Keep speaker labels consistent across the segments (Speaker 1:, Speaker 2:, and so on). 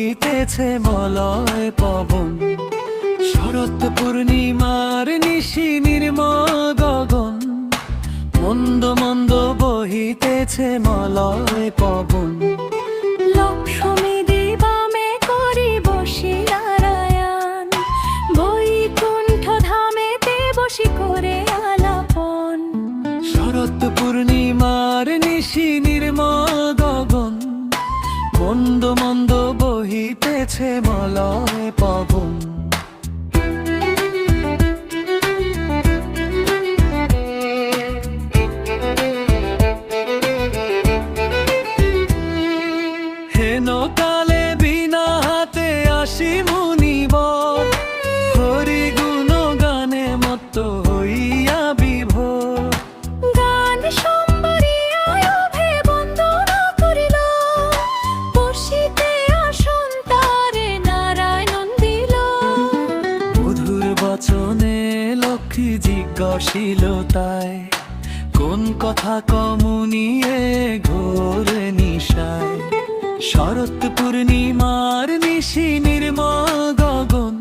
Speaker 1: বহিতেছে মলয় পবন। শরৎ পূর্ণিমার নিশি নির্মল গগন, মন্দ মন্দ বহিতেছে মলয় পবন।
Speaker 2: লক্ষ্মী দিবামে করি বসি নারায়ণ, বৈকুণ্ঠ ধামেতে বসি করে আলাপন।
Speaker 1: শরৎ পূর্ণিমার নিশি নির্মল গগন, মন্দ মন্দ বহিতেছে মলয় পবন। হেন কালে বিনা হাতে আসি মুনিবর, হরি গুণ গানে মত্ত হইয়া বিভোর।
Speaker 2: গান সম্বরিয়া অভে বন্দনা করিল, বসিতে আসন তারে নারায়ণ দিল।
Speaker 1: মধুর বচনে লক্ষ্মী জিজ্ঞাসিল তাই, কোন কথা কমুনিয়ে ঘোর নিশায়। শরৎ পূর্ণিমার নিশি নির্মল গগন,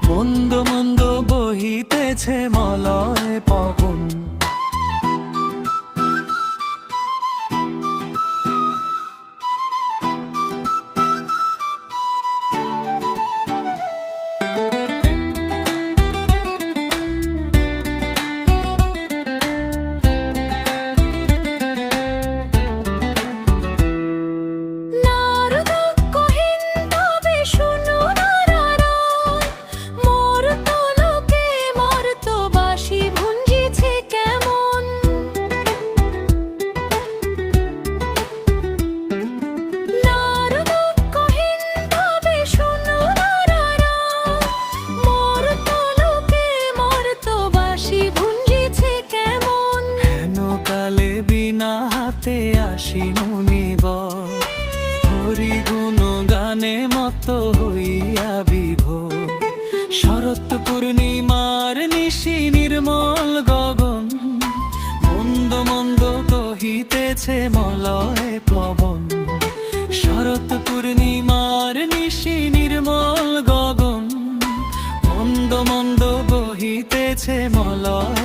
Speaker 1: মন্দ মন্দ বহিতেছে মলয় পবন।
Speaker 2: নারদ কহিন তবে শুনো নারায়ণ, মর্ত্যলোকে মর্ত্যবাসী ভুঞ্জিছে কেমন। নারদ কহিন তবে শুনো নারায়ণ, মর্ত্যলোকে মর্ত্যবাসী ভুঞ্জিছে কেমন।
Speaker 1: হেন কালে বিনা হাতে আসি মুনিবর, হরি গুণ গানে মত হইয়া বিভোর। শরৎ পূর্ণিমার নিশি নির্মল গগন, মন্দ মন্দ বহিতেছে মলয় পবন। শরৎ পূর্ণিমার নিশি নির্মল গগন, মন্দ মন্দ বহিতেছে মলয়